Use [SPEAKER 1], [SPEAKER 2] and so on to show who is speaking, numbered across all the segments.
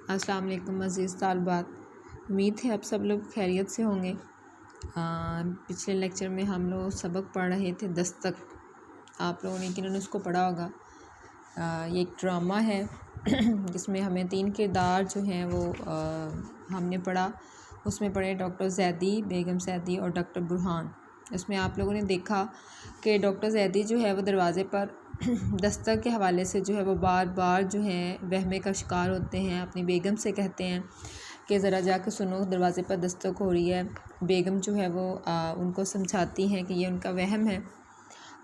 [SPEAKER 1] السلام علیکم عزیز طالبات، امید ہے آپ سب لوگ خیریت سے ہوں گے۔ پچھلے لیکچر میں ہم لوگ سبق پڑھ رہے تھے دستک۔ آپ لوگوں نے یقیناً اس کو پڑھا ہوگا۔ یہ ایک ڈرامہ ہے جس میں ہمیں 3 کردار جو ہیں وہ ہم نے پڑھا۔ اس میں پڑھے ڈاکٹر زیدی، بیگم زیدی اور ڈاکٹر برہان۔ اس میں آپ لوگوں نے دیکھا کہ ڈاکٹر زیدی جو ہے وہ دروازے پر دستک کے حوالے سے جو ہے وہ بار بار جو ہے وہمے کا شکار ہوتے ہیں، اپنی بیگم سے کہتے ہیں کہ ذرا جا کے سنو، دروازے پر دستک ہو رہی ہے۔ بیگم جو ہے وہ ان کو سمجھاتی ہیں کہ یہ ان کا وہم ہے۔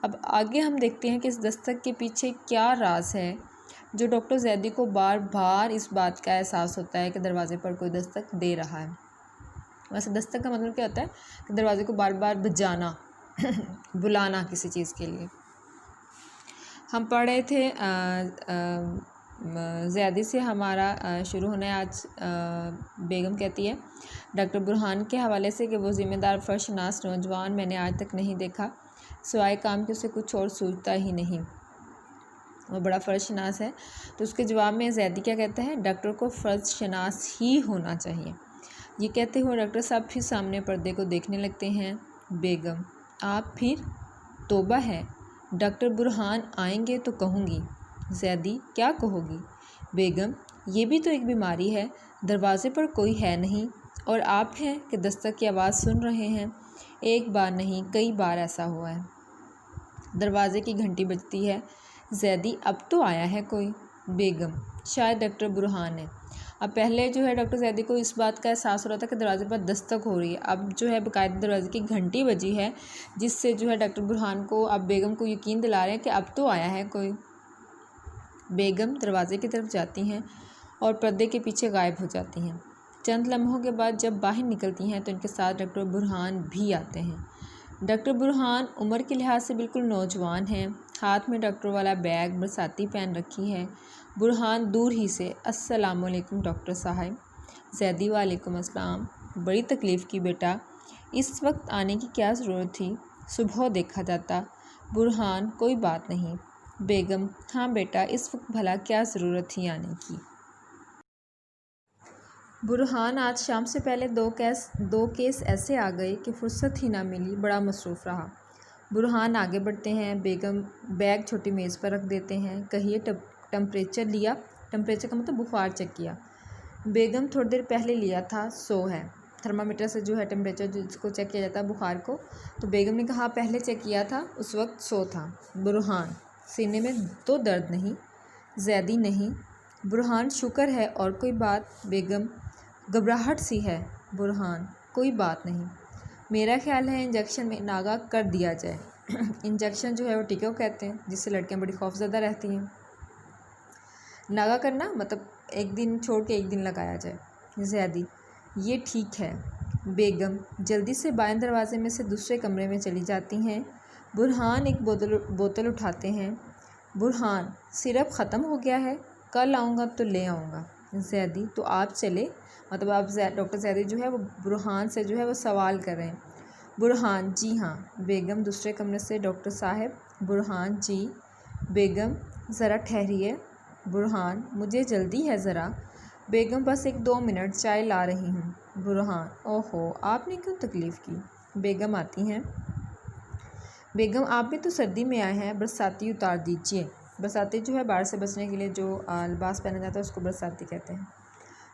[SPEAKER 1] اب آگے ہم دیکھتے ہیں کہ اس دستک کے پیچھے کیا راز ہے جو ڈاکٹر زیدی کو بار بار اس بات کا احساس ہوتا ہے کہ دروازے پر کوئی دستک دے رہا ہے۔ ویسے دستک کا مطلب کیا ہوتا ہے کہ دروازے کو بار بار بجانا بلانا کسی چیز کے لیے۔ ہم پڑھ رہے تھے زیادی سے ہمارا شروع ہونا ہے آج۔ بیگم کہتی ہے ڈاکٹر برہان کے حوالے سے کہ وہ ذمہ دار فرش شناس نوجوان میں نے آج تک نہیں دیکھا، سوائے کام کے اسے کچھ اور سوچتا ہی نہیں، وہ بڑا فرض شناس ہے۔ تو اس کے جواب میں زیدی کیا کہتا ہے، ڈاکٹر کو فرض شناس ہی ہونا چاہیے۔ یہ کہتے ہوئے ڈاکٹر صاحب پھر سامنے پردے کو دیکھنے لگتے ہیں۔ بیگم: آپ پھر؟ توبہ ہے، ڈاکٹر برہان آئیں گے تو کہوں گی۔ زیدی: کیا کہو گی؟ بیگم: یہ بھی تو ایک بیماری ہے، دروازے پر کوئی ہے نہیں اور آپ ہیں کہ دستک کی آواز سن رہے ہیں۔ ایک بار نہیں کئی بار ایسا ہوا ہے۔ دروازے کی گھنٹی بجتی ہے۔ زیدی: اب تو آیا ہے کوئی۔ بیگم: شاید ڈاکٹر برہان ہے۔ اب پہلے جو ہے ڈاکٹر زیدی کو اس بات کا احساس ہو رہا تھا کہ دروازے پر دستک ہو رہی ہے، اب جو ہے باقاعدہ دروازے کی گھنٹی بجی ہے، جس سے جو ہے ڈاکٹر برہان کو اب بیگم کو یقین دلا رہے ہیں کہ اب تو آیا ہے کوئی۔ بیگم دروازے کی طرف جاتی ہیں اور پردے کے پیچھے غائب ہو جاتی ہیں۔ چند لمحوں کے بعد جب باہر نکلتی ہیں تو ان کے ساتھ ڈاکٹر برہان بھی آتے ہیں۔ ڈاکٹر برہان عمر کے لحاظ سے بالکل نوجوان ہیں، ہاتھ میں ڈاکٹر والا بیگ برساتی پہن رکھی ہے۔ برہان دور ہی سے: السلام علیکم ڈاکٹر صاحب۔ زیدی: وعلیکم السلام، بڑی تکلیف کی بیٹا، اس وقت آنے کی کیا ضرورت تھی، صبح دیکھا جاتا۔ برہان: کوئی بات نہیں۔ بیگم: ہاں بیٹا، اس وقت بھلا کیا ضرورت تھی آنے کی۔ برہان: آج شام سے پہلے دو کیس ایسے آ گئے کہ فرصت ہی نہ ملی، بڑا مصروف رہا۔ برہان آگے بڑھتے ہیں۔ بیگم بیگ چھوٹی میز پر رکھ دیتے ہیں۔ کہیے ٹمپریچر لیا؟ ٹمپریچر کا مطلب بخار چیک کیا۔ بیگم: تھوڑی دیر پہلے لیا تھا، 100 ہے۔ تھرمامیٹر سے جو ہے ٹمپریچر جس کو چیک کیا جاتا ہے بخار کو، تو بیگم نے کہا پہلے چیک کیا تھا، اس وقت 100 تھا۔ برہان: سینے میں تو درد نہیں؟ زیدی: نہیں۔ برہان: شکر ہے، اور کوئی بات؟ بیگم: گھبراہٹ سی ہے۔ برہان: کوئی بات نہیں، میرا خیال ہے انجیکشن میں ناغہ کر دیا جائے۔ انجیکشن جو ہے وہ ٹیکے کو کہتے ہیں، جس سے لڑکیاں بڑی خوف زدہ رہتی ہیں۔ ناغہ کرنا مطلب ایک دن چھوڑ کے ایک دن لگایا جائے۔ زیدی: یہ ٹھیک ہے۔ بیگم جلدی سے بائیں دروازے میں سے دوسرے کمرے میں چلی جاتی ہیں۔ برہان ایک بوتل اٹھاتے ہیں۔ برہان: سرپ ختم ہو گیا ہے، کل آؤں گا تو لے آؤں گا۔ زیدی: تو آپ چلے، مطلب اب ڈاکٹر زیدی جو ہے وہ برہان سے جو ہے وہ سوال کر رہے ہیں۔ برہان: جی ہاں۔ بیگم دوسرے کمرے سے: ڈاکٹر صاحب۔ برہان: جی۔ بیگم: ذرا ٹھہریے۔ برہان: مجھے جلدی ہے ذرا۔ بیگم: بس 1-2 منٹ، چائے لا رہی ہوں۔ برہان: اوہو، آپ نے کیوں تکلیف کی؟ بیگم آتی ہیں۔ بیگم: آپ بھی تو سردی میں آئے ہیں، برساتی اتار دیجیے۔ برساتی جو ہے باڑ سے بچنے کے لیے جو لباس پہنا جاتا ہے اس کو برساتی کہتے ہیں۔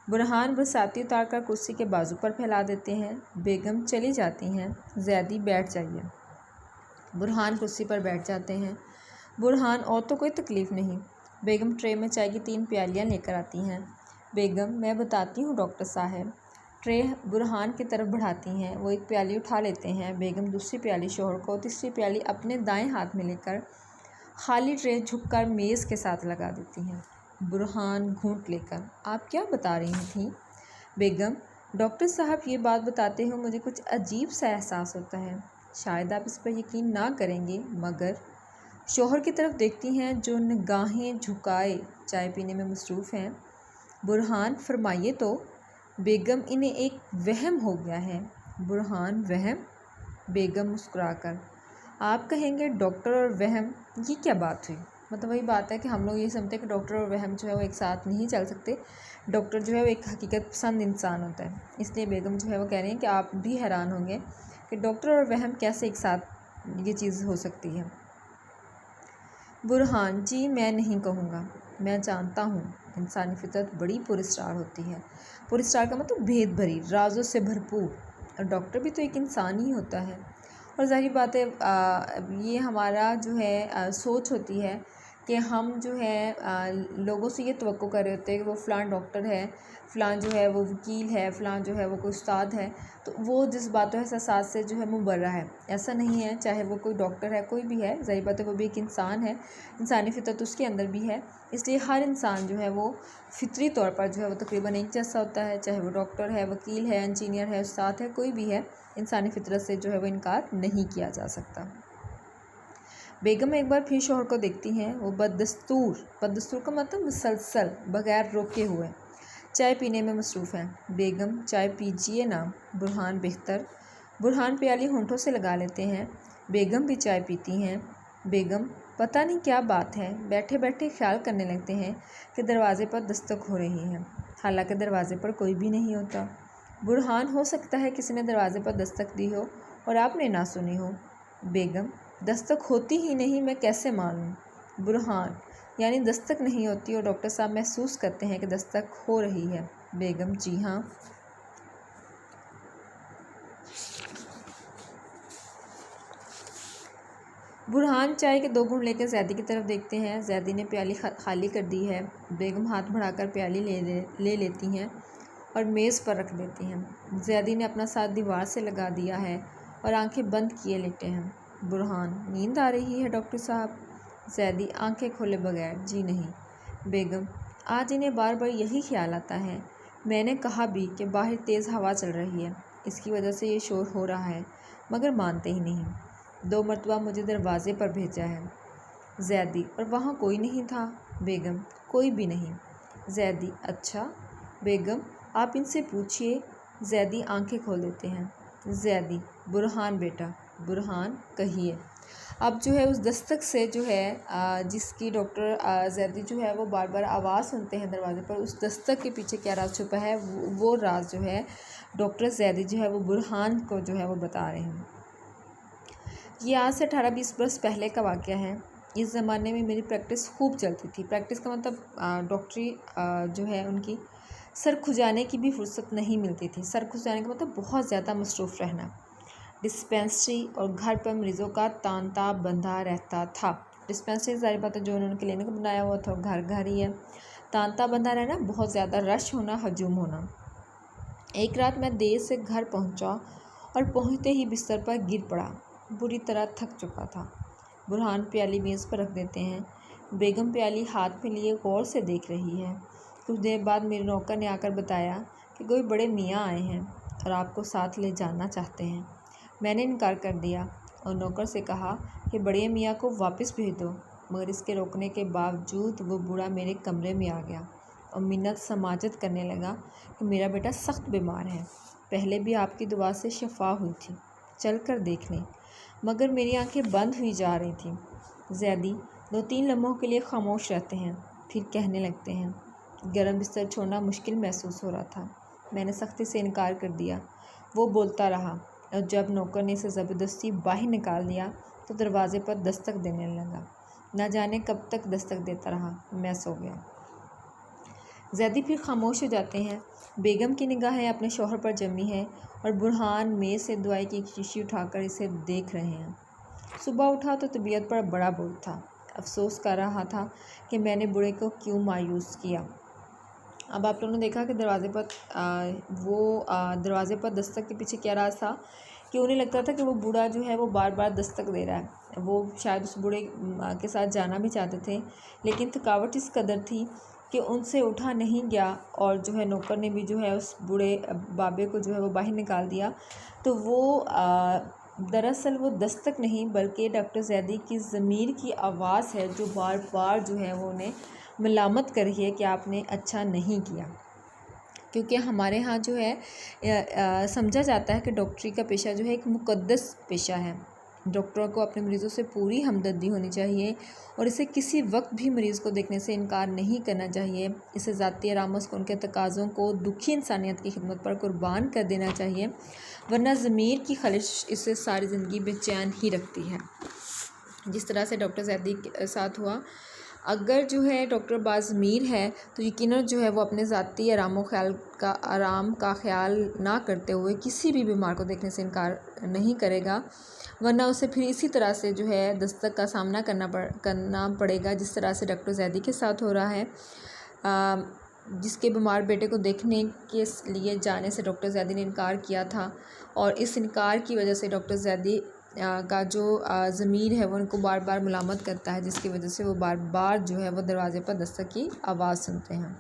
[SPEAKER 1] برہان برساتی اتار کر کرسی کے بازو پر پھیلا دیتے ہیں۔ بیگم چلی جاتی ہیں۔ زیدی: بیٹھ جائیے۔ برہان کرسی پر بیٹھ جاتے ہیں۔ برہان: اور تو کوئی تکلیف نہیں۔ بیگم ٹرے میں چائے کی 3 پیالیاں لے کر آتی ہیں۔ بیگم: میں بتاتی ہوں ڈاکٹر صاحب۔ ٹرے برہان کی طرف بڑھاتی ہیں، وہ ایک پیالی اٹھا لیتے ہیں۔ بیگم دوسری پیالی شوہر کو، تیسری پیالی اپنے دائیں ہاتھ میں لے کر خالی ٹرے جھک کر میز کے ساتھ لگا دیتی ہیں۔ برہان گھونٹ لے کر: آپ کیا بتا رہی تھیں؟ بیگم: ڈاکٹر صاحب، یہ بات بتاتے ہوئے مجھے کچھ عجیب سا احساس ہوتا ہے، شاید آپ اس پر یقین نہ کریں گے، مگر شوہر کی طرف دیکھتی ہیں جو نگاہیں جھکائے چائے پینے میں مصروف ہیں۔ برہان: فرمائیے تو۔ بیگم: انہیں ایک وہم ہو گیا ہے۔ برہان: وہم؟ بیگم مسکرا کر: آپ کہیں گے ڈاکٹر اور وہم، یہ کیا بات ہوئی؟ مطلب وہی بات ہے کہ ہم لوگ یہ سمجھتے ہیں کہ ڈاکٹر اور وہم جو ہے وہ ایک ساتھ نہیں چل سکتے. ڈاکٹر جو ہے وہ ایک حقیقت پسند انسان ہوتا ہے. اس لیے بیگم جو ہے وہ کہہ رہی ہیں کہ آپ بھی حیران ہوں گے کہ ڈاکٹر اور وہم کیسے ایک ساتھ یہ چیز ہو سکتی ہے. برہان: جی میں نہیں کہوں گا. میں جانتا ہوں انسانی فطرت بڑی پراسرار ہوتی ہے. پراسرار کا مطلب بھید بھری، رازوں سے بھرپور. اور ڈاکٹر بھی تو ایک انسان ہی ہوتا ہے. اور ظاہری بات ہے یہ ہمارا جو ہے سوچ ہوتی ہے کہ ہم جو ہے لوگوں سے یہ توقع کر رہے ہوتے ہیں کہ وہ فلاں ڈاکٹر ہے، فلاں جو ہے وہ وکیل ہے، فلاں جو ہے وہ کوئی استاد ہے، تو وہ جس باتوں احساسات سے جو ہے مبرہ ہے. ایسا نہیں ہے. چاہے وہ کوئی ڈاکٹر ہے، کوئی بھی ہے، ظاہر بات ہے وہ بھی ایک انسان ہے. انسانی فطرت اس کے اندر بھی ہے. اس لیے ہر انسان جو ہے وہ فطری طور پر جو ہے وہ تقریباً ایک جیسا ہوتا ہے. چاہے وہ ڈاکٹر ہے، وکیل ہے، انجینئر ہے، استاد ہے، کوئی بھی ہے، انسانی فطرت سے جو ہے وہ انکار نہیں کیا جا سکتا. بیگم ایک بار پھر شوہر کو دیکھتی ہیں. وہ بددستور کا مطلب مسلسل، بغیر روکے ہوئے چائے پینے میں مصروف ہیں. بیگم: چائے پیجیے نا برہان بہتر. برہان پیالی ہونٹوں سے لگا لیتے ہیں. بیگم بھی چائے پیتی ہیں. بیگم: پتہ نہیں کیا بات ہے، بیٹھے بیٹھے خیال کرنے لگتے ہیں کہ دروازے پر دستک ہو رہی ہے، حالانکہ دروازے پر کوئی بھی نہیں ہوتا. برہان: ہو سکتا ہے کسی نے دروازے پر دستک دی ہو اور آپ نے نہ سنی ہو. بیگم: دستک ہوتی ہی نہیں، میں کیسے مانوں. برہان: یعنی دستک نہیں ہوتی اور ڈاکٹر صاحب محسوس کرتے ہیں کہ دستک ہو رہی ہے. بیگم: جی ہاں. برہان چائے کے 2 گھونٹ لے کر زیدی کی طرف دیکھتے ہیں. زیدی نے پیالی خالی کر دی ہے. بیگم ہاتھ بڑھا کر پیالی لے لیتی ہیں اور میز پر رکھ دیتی ہیں. زیدی نے اپنا ساتھ دیوار سے لگا دیا ہے اور آنکھیں بند کیے لیٹے ہیں. برہان: نیند آ رہی ہے ڈاکٹر صاحب. زیدی آنکھیں کھولے بغیر: جی نہیں. بیگم: آج انہیں بار بار یہی خیال آتا ہے. میں نے کہا بھی کہ باہر تیز ہوا چل رہی ہے، اس کی وجہ سے یہ شور ہو رہا ہے، مگر مانتے ہی نہیں. 2 مرتبہ مجھے دروازے پر بھیجا ہے. زیدی: اور وہاں کوئی نہیں تھا. بیگم: کوئی بھی نہیں. زیدی: اچھا. بیگم: آپ ان سے پوچھئے. زیدی آنکھیں کھول دیتے ہیں. زیدی: برہان بیٹا. برہان: کہیے. اب جو ہے اس دستک سے جو ہے جس کی ڈاکٹر زیدی جو ہے وہ بار بار آواز سنتے ہیں دروازے پر، اس دستک کے پیچھے کیا راز چھپا ہے، وہ راز جو ہے ڈاکٹر زیدی جو ہے وہ برہان کو جو ہے وہ بتا رہے ہیں. یہ آج سے 18-20 برس پہلے کا واقعہ ہے. اس زمانے میں میری پریکٹس خوب چلتی تھی. پریکٹس کا مطلب ڈاکٹری جو ہے ان کی سر کھجانے کی بھی فرصت نہیں ملتی تھی. سر کھجانے کا مطلب بہت زیادہ مصروف رہنا. ڈسپینسری اور گھر پر مریضوں کا تانتا بندھا رہتا تھا. ڈسپینسری ظاہر بات ہے جو انہوں نے کلینک بنایا ہوا تھا، گھر گھر ہی ہے. تانتا بندھا رہنا، بہت زیادہ رش ہونا، ہجوم ہونا. ایک رات میں دیر سے گھر پہنچا اور پہنچتے ہی بستر پر گر پڑا. بری طرح تھک چکا تھا. برہان پیالی میز پر رکھ دیتے ہیں. بیگم پیالی ہاتھ میں لیے غور سے دیکھ رہی ہے. کچھ دیر بعد میرے نوکر نے آ کر بتایا کہ کوئی بڑے میاں آئے ہیں اور آپ کو ساتھ لے جانا چاہتے ہیں. میں نے انکار کر دیا اور نوکر سے کہا کہ بڑے میاں کو واپس بھیج دو، مگر اس کے روکنے کے باوجود وہ بوڑھا میرے کمرے میں آ گیا اور منت سماجت کرنے لگا کہ میرا بیٹا سخت بیمار ہے، پہلے بھی آپ کی دعا سے شفا ہوئی تھی، چل کر دیکھ لیں. مگر میری آنکھیں بند ہوئی جا رہی تھیں. زیدی 2-3 لمحوں کے لیے خاموش رہتے ہیں، پھر کہنے لگتے ہیں. گرم بستر چھوڑنا مشکل محسوس ہو رہا تھا. میں نے سختی سے انکار کر دیا. وہ بولتا رہا اور جب نوکر نے اسے زبردستی باہر نکال دیا تو دروازے پر دستک دینے لگا. نہ جانے کب تک دستک دیتا رہا. میں سو گیا. زیدی پھر خاموش ہو جاتے ہیں. بیگم کی نگاہیں اپنے شوہر پر جمی ہیں اور برہان میز سے دوائی کی ایک شیشی اٹھا کر اسے دیکھ رہے ہیں. صبح اٹھا تو طبیعت پر بڑا بوجھ تھا. افسوس کر رہا تھا کہ میں نے بوڑھے کو کیوں مایوس کیا. اب آپ لوگوں نے دیکھا کہ دروازے پر دستک کے پیچھے کیا راز تھا کہ انہیں لگتا تھا کہ وہ بوڑھا جو ہے وہ بار بار دستک دے رہا ہے. وہ شاید اس بوڑھے کے ساتھ جانا بھی چاہتے تھے، لیکن تھکاوٹ اس قدر تھی کہ ان سے اٹھا نہیں گیا اور جو ہے نوکر نے بھی جو ہے اس بوڑھے بابے کو جو ہے وہ باہر نکال دیا. تو وہ دراصل وہ دستک نہیں بلکہ ڈاکٹر زیدی کی ضمیر کی آواز ہے جو بار بار جو ہے وہ انہیں ملامت کر رہی ہے کہ آپ نے اچھا نہیں کیا. کیونکہ ہمارے ہاں جو ہے سمجھا جاتا ہے کہ ڈاکٹری کا پیشہ جو ہے ایک مقدس پیشہ ہے. ڈاکٹر کو اپنے مریضوں سے پوری ہمدردی ہونی چاہیے اور اسے کسی وقت بھی مریض کو دیکھنے سے انکار نہیں کرنا چاہیے۔ اسے ذاتی آرام اور ان کے تقاضوں کو دکھی انسانیت کی خدمت پر قربان کر دینا چاہیے، ورنہ ضمیر کی خلش اسے ساری زندگی بے چین ہی رکھتی ہے۔ جس طرح سے ڈاکٹر زیدی کے ساتھ ہوا، اگر جو ہے ڈاکٹر باضمیر ہے تو یقیناً جو ہے وہ اپنے ذاتی آرام کا خیال نہ کرتے ہوئے کسی بھی بیمار کو دیکھنے سے انکار نہیں کرے گا، ورنہ اسے پھر اسی طرح سے جو ہے دستک کا سامنا کرنا پڑے گا جس طرح سے ڈاکٹر زیدی کے ساتھ ہو رہا ہے، جس کے بیمار بیٹے کو دیکھنے کے لیے جانے سے ڈاکٹر زیدی نے انکار کیا تھا، اور اس انکار کی وجہ سے ڈاکٹر زیدی کا جو ضمیر ہے وہ ان کو بار بار ملامت کرتا ہے، جس کی وجہ سے وہ بار بار جو ہے وہ دروازے پر دستک کی آواز سنتے ہیں۔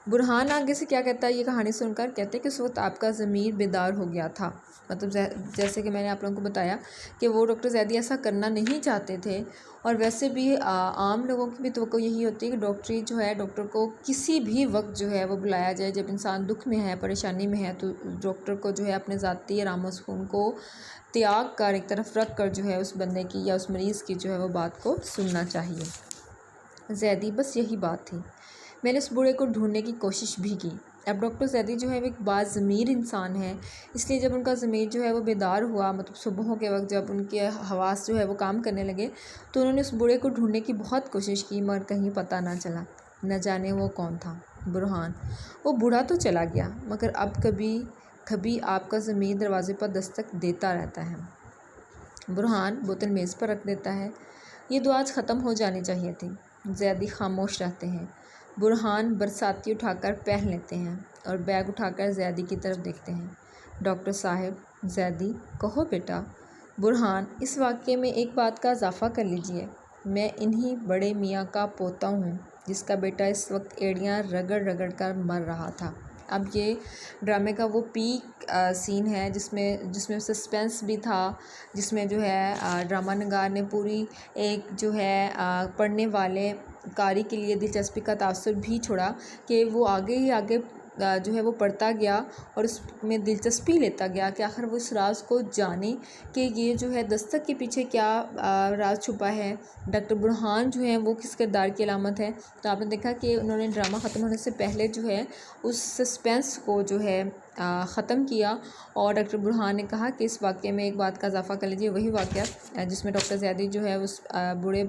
[SPEAKER 1] برہان آگے سے کیا کہتا ہے یہ کہانی سن کر؟ کہتے ہیں کہ اس وقت آپ کا ضمیر بیدار ہو گیا تھا، مطلب جیسے کہ میں نے آپ لوگوں کو بتایا کہ وہ ڈاکٹر زیدی ایسا کرنا نہیں چاہتے تھے، اور ویسے بھی عام لوگوں کی بھی توقع یہی ہوتی ہے کہ ڈاکٹر کو کسی بھی وقت جو ہے وہ بلایا جائے، جب انسان دکھ میں ہے، پریشانی میں ہے، تو ڈاکٹر کو جو ہے اپنے ذاتی آرام و سکون کو تیاگ کر ایک طرف رکھ کر جو ہے اس بندے کی یا اس مریض کی جو ہے وہ بات کو سننا چاہیے۔ زیدی بس یہی بات تھی۔ میں نے اس بوڑھے کو ڈھونڈنے کی کوشش بھی کی۔ اب ڈاکٹر زیدی جو ہے وہ ایک باضمیر انسان ہے، اس لیے جب ان کا ضمیر جو ہے وہ بیدار ہوا، مطلب صبحوں کے وقت جب ان کے حواس جو ہے وہ کام کرنے لگے، تو انہوں نے اس بوڑھے کو ڈھونڈنے کی بہت کوشش کی، مگر کہیں پتہ نہ چلا۔ نہ جانے وہ کون تھا، برہان۔ وہ بوڑھا تو چلا گیا، مگر اب کبھی آپ کا ضمیر دروازے پر دستک دیتا رہتا ہے۔ برہان بوتل میز پر رکھ دیتا ہے۔ یہ دعا آج ختم ہو جانی چاہیے تھی۔ زیدی خاموش رہتے ہیں۔ برہان برساتی اٹھا کر پہن لیتے ہیں اور بیگ اٹھا کر زیدی کی طرف دیکھتے ہیں۔ ڈاکٹر صاحب۔ زیدی: کہو بیٹا۔ برہان: اس واقعے میں ایک بات کا اضافہ کر لیجئے، میں انہی بڑے میاں کا پوتا ہوں جس کا بیٹا اس وقت ایڑیاں رگڑ رگڑ کر مر رہا تھا۔ اب یہ ڈرامے کا وہ پیک سین ہے جس میں سسپینس بھی تھا، جس میں جو ہے ڈرامہ نگار نے پوری ایک جو ہے پڑھنے والے قاری کے لیے دلچسپی کا تاثر بھی چھوڑا کہ وہ آگے ہی آگے جو ہے وہ پڑھتا گیا اور اس میں دلچسپی لیتا گیا کہ آخر وہ اس راز کو جانے کہ یہ جو ہے دستک کے پیچھے کیا راز چھپا ہے، ڈاکٹر برہان جو ہیں وہ کس کردار کی علامت ہے۔ تو آپ نے دیکھا کہ انہوں نے ڈرامہ ختم ہونے سے پہلے جو ہے اس سسپینس کو جو ہے ختم کیا، اور ڈاکٹر برہان نے کہا کہ اس واقعے میں ایک بات کا اضافہ کر لیجیے، وہی واقعہ جس میں ڈاکٹر زیدی جو ہے اس بوڑھے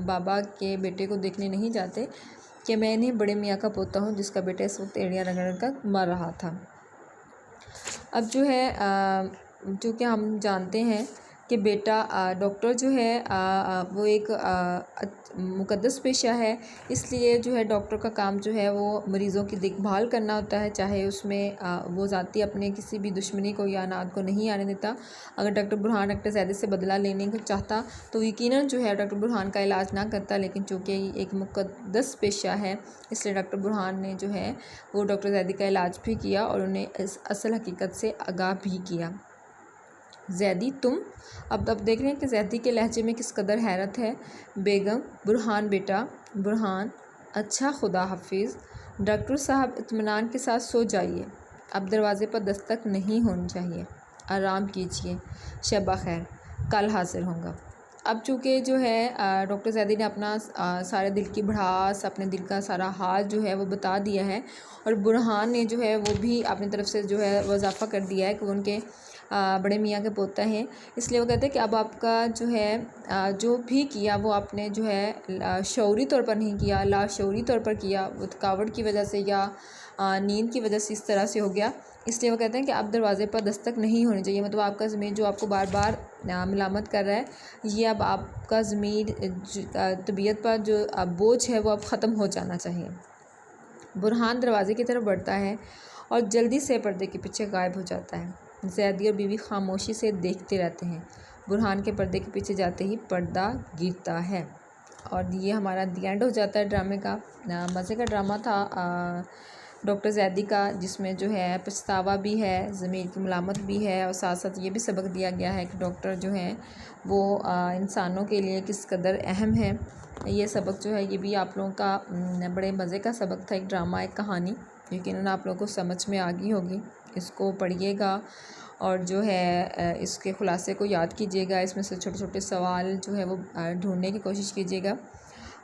[SPEAKER 1] بابا کے بیٹے کو دیکھنے نہیں جاتے، کہ میں انہیں بڑے میاں کا پوتا ہوں جس کا بیٹا اس وقت ایڑیاں رگڑ کر مر رہا تھا۔ اب جو ہے چونکہ ہم جانتے ہیں کہ بیٹا ڈاکٹر جو ہے وہ ایک مقدس پیشہ ہے، اس لیے جو ہے ڈاکٹر کا کام جو ہے وہ مریضوں کی دیکھ بھال کرنا ہوتا ہے، چاہے اس میں وہ ذاتی اپنے کسی بھی دشمنی کو یا اناد کو نہیں آنے دیتا۔ اگر ڈاکٹر برہان ڈاکٹر زیدی سے بدلہ لینے کو چاہتا تو یقیناً جو ہے ڈاکٹر برہان کا علاج نہ کرتا، لیکن چونکہ یہ ایک مقدس پیشہ ہے اس لیے ڈاکٹر برہان نے جو ہے وہ ڈاکٹر زیدی کا علاج بھی کیا اور انہیں اس اصل حقیقت سے آگاہ بھی کیا۔ زیدی: تم؟ اب دیکھ رہے ہیں کہ زیدی کے لہجے میں کس قدر حیرت ہے۔ بیگم: برہان بیٹا۔ برہان: اچھا، خدا حافظ۔ ڈاکٹر صاحب اطمینان کے ساتھ سو جائیے، اب دروازے پر دستک نہیں ہونی چاہیے، آرام کیجیے، شب خیر، کل حاضر ہوں گا۔ اب چونکہ جو ہے ڈاکٹر زیدی نے اپنا سارے دل کی بھڑاس، اپنے دل کا سارا حال جو ہے وہ بتا دیا ہے، اور برہان نے جو ہے وہ بھی اپنی طرف سے جو ہے وہ اضافہ کر دیا ہے کہ وہ ان کے بڑے میاں کے پوتا ہیں، اس لیے وہ کہتے ہیں کہ اب آپ کا جو ہے جو بھی کیا وہ آپ نے جو ہے شعوری طور پر نہیں کیا، لاشعوری طور پر کیا، وہ تھکاوٹ کی وجہ سے یا نیند کی وجہ سے اس طرح سے ہو گیا، اس لیے وہ کہتے ہیں کہ اب دروازے پر دستک نہیں ہونی چاہیے، مطلب آپ کا ضمیر جو آپ کو بار بار ملامت کر رہا ہے، یہ اب آپ کا ضمیر طبیعت پر جو بوجھ ہے وہ اب ختم ہو جانا چاہیے۔ برہان دروازے کی طرف بڑھتا ہے اور جلدی سے پردے کے پیچھے غائب ہو جاتا ہے۔ زیدی اور بیوی خاموشی سے دیکھتے رہتے ہیں۔ برہان کے پردے کے پیچھے جاتے ہی پردہ گرتا ہے، اور یہ ہمارا دی اینڈ ہو جاتا ہے ڈرامے کا۔ مزے کا ڈرامہ تھا ڈاکٹر زیدی کا، جس میں جو ہے پچھتاوا بھی ہے، ضمیر کی ملامت بھی ہے، اور ساتھ ساتھ یہ بھی سبق دیا گیا ہے کہ ڈاکٹر جو ہیں وہ انسانوں کے لیے کس قدر اہم ہے۔ یہ سبق جو ہے یہ بھی آپ لوگوں کا بڑے مزے کا سبق تھا، ایک ڈرامہ، ایک کہانی، یقیناً آپ لوگوں کو سمجھ میں آ گئی ہوگی۔ اس کو پڑھیے گا اور جو ہے اس کے خلاصے کو یاد کیجیے گا، اس میں سے چھوٹے چھوٹے سوال جو ہے وہ ڈھونڈنے کی کوشش کیجیے گا۔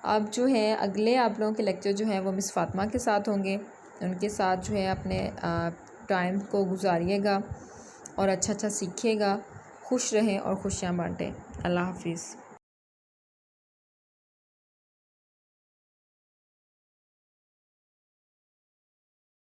[SPEAKER 1] اب جو ہے اگلے آپ لوگوں کے لیکچر جو ہیں وہ مس فاطمہ کے ساتھ ہوں گے، ان کے ساتھ جو ہے اپنے ٹائم کو گزاریے گا اور اچھا سیکھیے گا۔ خوش رہیں اور خوشیاں بانٹیں۔ اللہ حافظ۔